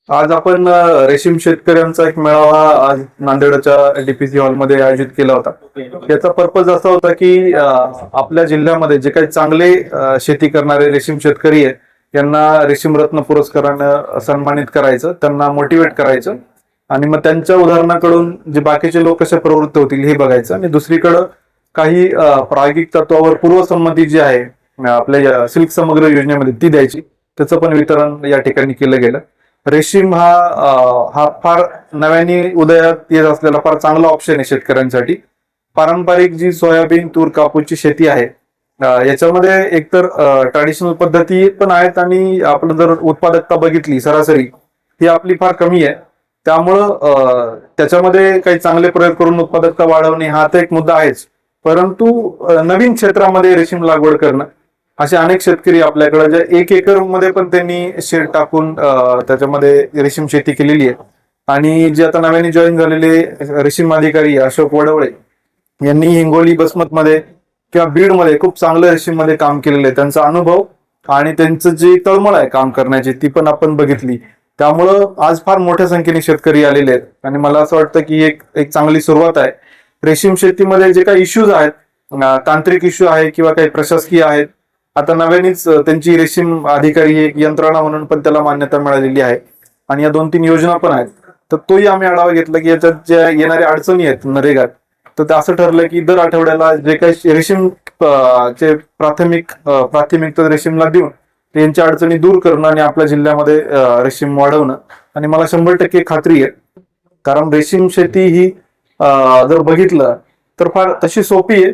आज आपण रेशीम शेतकऱ्यांचा एक मेळावा आज नांदेडच्या डीपीसी हॉलमध्ये आयोजित केला होता. याचा पर्पज असा होता की आपल्या जिल्ह्यामध्ये जे काही चांगले शेती करणारे रेशीम शेतकरी आहेत यांना रेशीम रत्न पुरस्कारानं सन्मानित करायचं, त्यांना मोटिवेट करायचं आणि मग त्यांच्या उदाहरणाकडून जे बाकीचे लोक कसे प्रवृत्त होतील हे बघायचं. आणि दुसरीकडं काही प्रायोगिक तत्वावर पूर्वसंमती जी आहे आपल्या सिल्क समग्र योजनेमध्ये ती द्यायची, त्याचं पण वितरण या ठिकाणी केलं गेलं. रेशीम हा फार नव्याने उदयात येत असलेला फार चांगला ऑप्शन आहे शेतकऱ्यांसाठी. पारंपरिक जी सोयाबीन, तूर, कापूसची शेती आहे याच्यामध्ये एकतर ट्रॅडिशनल पद्धती पण आहेत आणि आपण जर उत्पादकता बघितली सरासरी ही आपली फार कमी आहे. त्यामुळं त्याच्यामध्ये काही चांगले प्रयोग करून उत्पादकता वाढवणे हा तर एक मुद्दा आहेच, परंतु नवीन क्षेत्रामध्ये रेशीम लागवड करणं असे अनेक शेतकरी आपल्याकडे जे 1 एकर मध्ये पण त्यांनी शेड टाकून त्याच्यामध्ये रेशीम शेती केलेली आहे. आणि जे आता नव्याने जॉईन झालेले रेशीम अधिकारी अशोक वडवळे यांनी हिंगोली, बसमत मध्ये किंवा बीड मध्ये खूप चांगलं रेशीम मध्ये काम केलेलं आहे. त्यांचा अनुभव आणि त्यांचं जे तळमळ आहे काम करण्याची ती पण आपण बघितली. त्यामुळं आज फार मोठ्या संख्येने शेतकरी आलेले आहेत आणि मला असं वाटतं की एक चांगली सुरुवात आहे. रेशीम शेतीमध्ये जे काही इश्यूज आहेत, तांत्रिक इश्यू आहे किंवा काही प्रशासकीय आहेत, आता नव्यानेच त्यांची रेशीम अधिकारी एक यंत्रणा म्हणून पण त्याला मान्यता मिळालेली आहे आणि या 2-3 योजना पण आहेत. तर तोही आम्ही आढावा घेतला की याच्यात ज्या येणाऱ्या अडचणी आहेत नरेगात, तर ते असं ठरलं की दर आठवड्याला जे काही रेशीम चे प्राथमिकता रेशीमला देऊन त्यांच्या अडचणी दूर करणं आणि आपल्या जिल्ह्यामध्ये रेशीम वाढवणं. आणि मला 100% खात्री आहे, कारण रेशीम शेती ही जर बघितलं तर फार तशी सोपी आहे.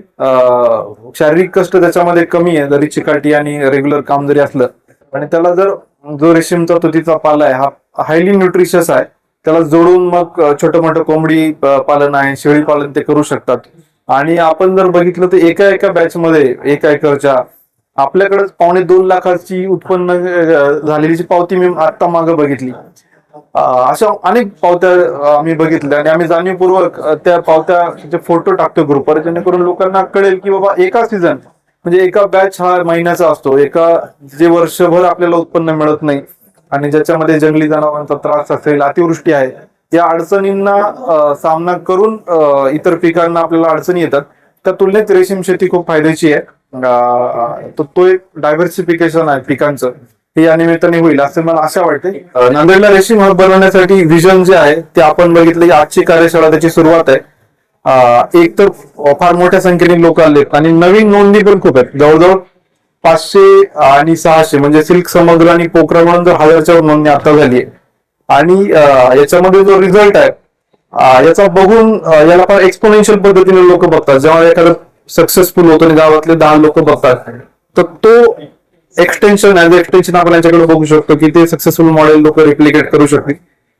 शारीरिक कष्ट त्याच्यामध्ये कमी आहे जरी चिकाटी आणि रेग्युलर काम जरी असलं. आणि त्याला जर जो रेशीमचा तुतीचा पाला आहे हा हायली न्यूट्रिशियस आहे, त्याला जोडून मग छोटं मोठं कोंबडी पालन आहे, शेळी पालन ते करू शकतात. आणि आपण जर बघितलं तर एका बॅच मध्ये 1 एकरच्या आपल्याकडे 2.25 लाखाची उत्पन्न झालेली पावती मी आता मागे बघितली. अशा अनेक पावत्या आम्ही बघितल्या आणि आम्ही जाणीवपूर्वक त्या पावत्याचे फोटो टाकतो ग्रुपवर, जेणेकरून लोकांना कळेल की बाबा एका सीझन म्हणजे एका बॅच हा महिन्याचा असतो, जे वर्षभर आपल्याला उत्पन्न मिळत नाही आणि ज्याच्यामध्ये जंगली जनावरांचा त्रास असेल, अतिवृष्टी आहे, या अडचणींना सामना करून इतर पिकांना आपल्याला अडचणी येतात. त्या तुलनेत रेशीम शेती खूप फायद्याची आहे. तो एक डायव्हर्सिफिकेशन आहे पिकांचं, हे या निमित्ताने होईल असं मला आशा वाटते. नांदेडला रेशीम हब बनवण्यासाठी विजन जे आहे ते आपण बघितलं की आजची कार्यशाळा त्याची सुरुवात आहे. एक तर फार मोठ्या संख्येने लोक आले आणि नवीन नोंदणी पण खूप आहेत, जवळजवळ 500 आणि 600 म्हणजे सिल्क समग्र आणि पोखरा म्हणून जर 1000च्या नोंदणी आता झाली आहे. आणि याच्यामध्ये जो रिझल्ट आहे याचा बघून याला फार एक्सपोनेन्शियल पद्धतीने लोक बघतात. जेव्हा एखादं सक्सेसफुल होतो आणि गावातले 10 लोक बघतात तर तो एक्सटेन्शन आपण यांच्याकडे बघू शकतो की ते सक्सेसफुल मॉडेल लोक रिप्लिकेट करू शकतील.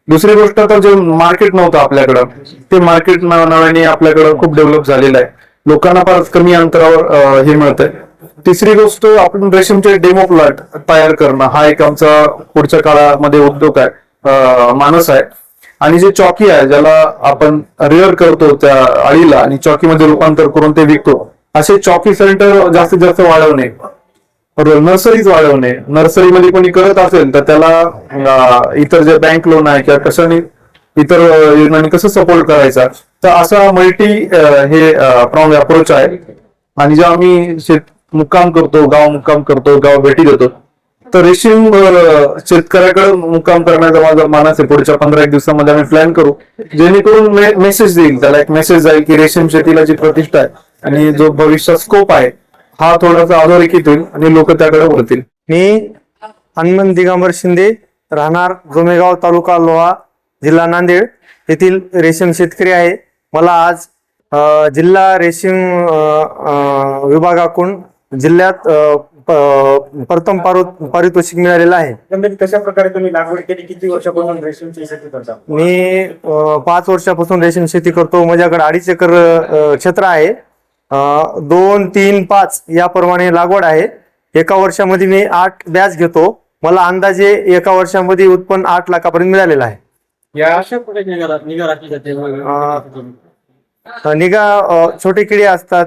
दुसरी गोष्ट, तर जे मार्केट नव्हतं आपल्याकडं ते मार्केट नव्याने आपल्याकडं खूप डेव्हलप झालेलं आहे, लोकांना फार कमी अंतरावर हे मिळतंय. तिसरी गोष्ट, आपण रेशीमचे डेमो प्लॉट तयार करणं हा एक आमचा पुढच्या काळामध्ये उद्योग आहे, मानस आहे. आणि जे चॉकी आहे ज्याला आपण रेअर करतो त्या अळीला आणि चॉकीमध्ये रूपांतर करून ते विकतो, असे चॉकी सेंटर जास्तीत जास्त वाढवणे, नर्सरीज वाढवणे. नर्सरीमध्ये कोणी करत असेल तर त्याला इतर जे बँक लोन आहे किंवा कशाने इतर योजनांनी कसं सपोर्ट करायचा, तर असा मल्टी हे अप्रोच आहे. आणि जेव्हा आम्ही मुक्काम करतो, गाव भेटी देतो, तर रेशीम शेतकऱ्याकडे मुक्काम करण्याचा माझा मानस आहे. पुढच्या 15 दिवसामध्ये आम्ही प्लॅन करू, जेणेकरून मेसेज देईल, त्याला एक मेसेज जाईल की रेशीम शेतीला जी प्रतिष्ठा आहे आणि जो भविष्यात स्कोप आहे हा थोडासा अधोरेखित होईल आणि लोक त्याकडे वळतील. मी हनुमंत दिगंबर शिंदे, राहणार गोमेगाव, तालुका लोहा, जिल्हा नांदेड येथील रेशीम शेतकरी आहे. मला आज जिल्हा रेशीम विभागाकडून जिल्ह्यात प्रथम पारितोषिक मिळालेलं आहे. कशा प्रकारे तुम्ही लागवड केली, किती वर्षापासून रेशीमची शेती करता? मी 5 वर्षापासून रेशीम शेती करतो. माझ्याकडे 2.5 एकर क्षेत्र आहे. 2, 3, 5 याप्रमाणे लागवड आहे. एका वर्षामध्ये मी 8 बॅच घेतो. मला अंदाजे एका वर्षामध्ये उत्पन्न 8 लाखापर्यंत मिळालेलं आहे. या अशा कुठे निगा राखली जाते? निगा छोटे किडे असतात,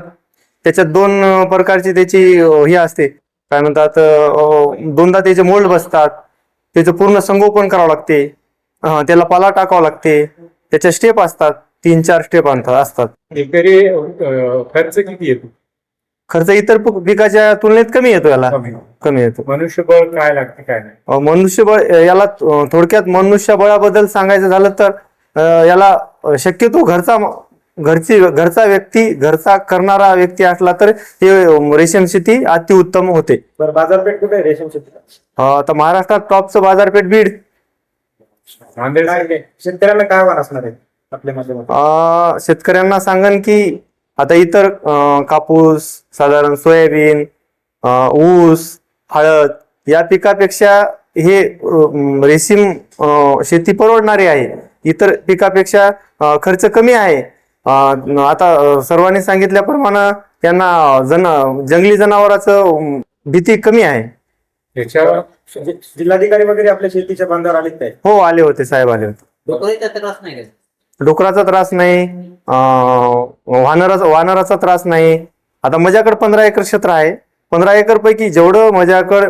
त्याच्यात 2 प्रकारची त्याची ही असते, काय म्हणतात, 2दा त्याचे मोल्ड बसतात, त्याचं पूर्ण संगोपन करावं लागते. त्याला पाला टाकावं लागते, त्याच्या स्टेप असतात, 3-4 स्टेप असतात. एकरी खर्च किती येतो? खर्च इतर पिकाच्या तुलनेत कमी येतो, याला कमी येतो. मनुष्यबळ काय लागते काय नाही? मनुष्यबळ याला थोडक्यात मनुष्यबळाबद्दल सांगायचं झालं तर याला शक्यतो घरचा व्यक्ती, घरचा करणारा व्यक्ती असला तर हे रेशीम शेती अतिउत्तम होते. बरं, बाजारपेठ कुठे आहे रेशीम शेतीला? तर महाराष्ट्रात टॉपचं बाजारपेठ बीड. नांदेड शेतकऱ्यांना काय आव्हान असणार आहे आपल्या माध्यमातून? शेतकऱ्यांना सांगन की आता इतर कापूस, साधारण सोयाबीन, ऊस, हळद या पिकापेक्षा हे रेशीम शेती परवडणारी आहे. इतर पिकापेक्षा खर्च कमी आहे. आता सर्वांनी सांगितल्याप्रमाणे त्यांना जंगली जनावरांचं भीती कमी आहे. याच्यावर जिल्हाधिकारी वगैरे आपल्या शेतीच्या बांधावर आले काय? हो, आले होते साहेब, आले होते. डुकराचा त्रास नाही, वानराचा त्रास नाही. आता माझ्याकडे 15 एकर क्षेत्र आहे. 15 एकर पैकी जेवढं माझ्याकडे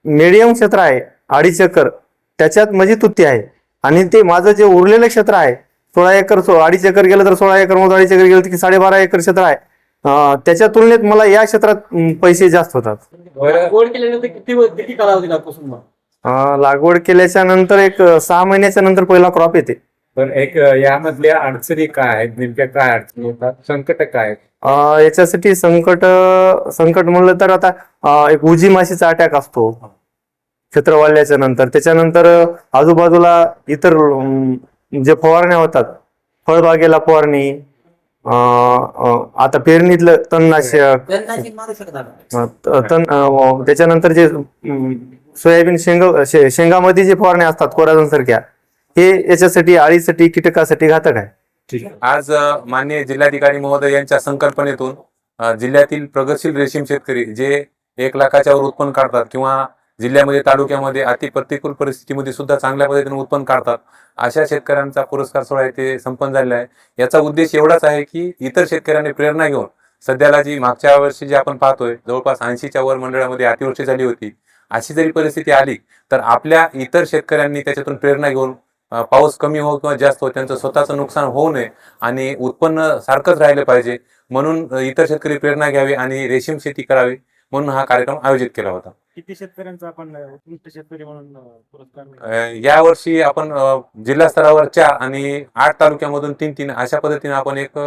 मीडियम क्षेत्र आहे 2.5 एकर, त्याच्यात माझी तुती आहे. आणि ते माझं जे उरलेलं क्षेत्र आहे 16 एकर, 2.5 एकर गेलं तर 16 एकर, मग 2.5 एकर गेलं की 12.5 एकर क्षेत्र आहे. त्याच्या तुलनेत मला या क्षेत्रात पैसे जास्त होतात. लागवड केल्यानंतर किती कालावधी लागतो? लागवड केल्याच्या नंतर एक 6 महिन्याच्या नंतर पहिला क्रॉप येते. पण एक यामधल्या अडचणी काय आहेत, नेमक्या काय अडचणी येतात, संकट काय आहेत? याच्यासाठी संकट म्हणलं तर आता एक उजी माशीचा अटॅक असतो क्षेत्र वाढल्याच्या नंतर. त्याच्यानंतर आजूबाजूला इतर जे फवारण्या होतात, फळबागेला फवारणी, आता पेरणीतलं तणनाशक, त्याच्यानंतर जे सोयाबीन शेंगामध्ये जे फवारण्या असतात कोराझन सारख्या, हे याच्यासाठी, अळीसाठी, कीटकासाठी घातक आहे. आज माननीय जिल्हाधिकारी महोदय यांच्या संकल्पनेतून जिल्ह्यातील प्रगतशील रेशीम शेतकरी जे 1 लाखाच्या वर उत्पन्न काढतात किंवा जिल्ह्यामध्ये, तालुक्यामध्ये अति प्रतिकूल परिस्थितीमध्ये सुद्धा चांगल्या पद्धतीने उत्पन्न काढतात, अशा शेतकऱ्यांचा पुरस्कार सोहळा इथे संपन्न झालेला आहे. याचा उद्देश एवढाच आहे की इतर शेतकऱ्यांनी प्रेरणा घेऊन सध्याला जी मागच्या वर्षी जे आपण पाहतोय जवळपास 80च्या वर मंडळामध्ये अतिवृष्टी झाली होती, अशी जरी परिस्थिती आली तर आपल्या इतर शेतकऱ्यांनी त्याच्यातून प्रेरणा घेऊन पाऊस कमी हो किंवा जास्त हो, त्यांचं स्वतःचं नुकसान होऊ नये आणि उत्पन्न सारखंच राहिलं पाहिजे म्हणून इतर शेतकरी प्रेरणा घ्यावी आणि रेशीम शेती करावी म्हणून हा कार्यक्रम आयोजित केला होता. किती शेतकऱ्यांचा आपण उत्कृष्ट शेतकरी म्हणून पुरस्कार? यावर्षी आपण जिल्हा स्तरावर 4 आणि 8 तालुक्यामधून 3 अशा पद्धतीने आपण एक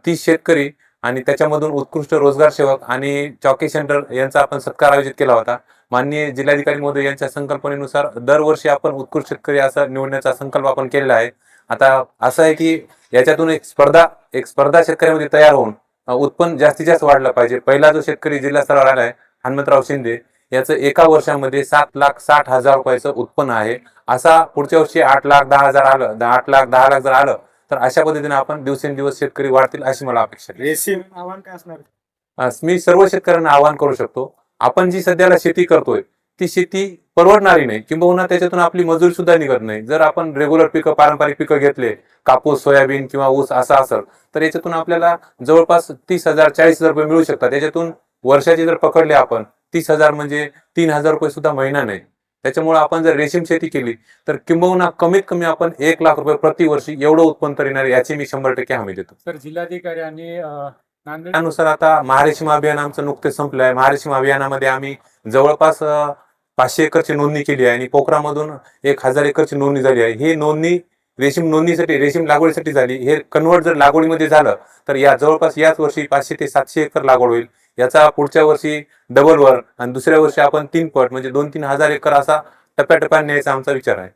30 शेतकरी आणि त्याच्यामधून उत्कृष्ट रोजगार सेवक आणि चॉकी सेंटर यांचा आपण सत्कार आयोजित केला होता. माननीय जिल्हाधिकारी महोदय यांच्या संकल्पनेनुसार दरवर्षी आपण उत्कृष्ट शेतकरी असा निवडण्याचा संकल्प आपण केलेला आहे. आता असं आहे की याच्यातून एक स्पर्धा शेतकऱ्यांमध्ये तयार होऊन उत्पन्न जास्तीत जास्त वाढलं पाहिजे. पहिला जो शेतकरी जिल्हा स्तरावर आलाय हनुमंतराव शिंदे, याचं एका वर्षामध्ये 7,60,000 रुपयाचं उत्पन्न आहे. असा पुढच्या वर्षी 8,10,000 आलं, 8,10,000 जर आलं तर अशा पद्धतीने आपण दिवसेंदिवस शेतकरी वाढतील अशी मला अपेक्षा आहे. रेशीम आव्हान काय असणार? मी सर्व शेतकऱ्यांना आवाहन करू शकतो, आपण जी सध्याला शेती करतोय ती शेती परवडणारी नाही, किंबहुना त्याच्यातून आपली मजुरी सुद्धा निघत नाही. जर आपण रेग्युलर पिकं, पारंपरिक पिकं घेतले, कापूस, सोयाबीन किंवा ऊस असं असेल तर याच्यातून आपल्याला जवळपास 30,000 40,000 रुपये मिळू शकतात. त्याच्यातून वर्षाचे जर पकडले आपण 30,000 म्हणजे 3,000 रुपये सुद्धा महिना नाही. त्याच्यामुळे आपण जर रेशीम शेती केली तर किंबहुना कमीत कमी आपण 1 लाख रुपये प्रतिवर्षी एवढं उत्पन्न तर येणार, याची मी 100% हमी देतो. तर जिल्हाधिकारी आणि त्यानुसार आता महारेशीम अभियान आमचं नुकतेच संपलं आहे. महारेशीम अभियानामध्ये आम्ही जवळपास 500 एकरची नोंदणी केली आहे आणि पोखरामधून 1,000 एकरची नोंदणी झाली आहे. ही नोंदणी रेशीम नोंदणीसाठी, रेशीम लागवडीसाठी झाली. हे कन्वर्ट जर लागवडीमध्ये झालं तर जवळपास याच वर्षी 500 ते 700 एकर लागवड होईल. याचा पुढच्या वर्षी डबल वर आणि दुसऱ्या वर्षी आपण 3 पट म्हणजे 2-3 हजार एकर असा टप्प्याटप्प्याने न्यायचा आमचा विचार आहे.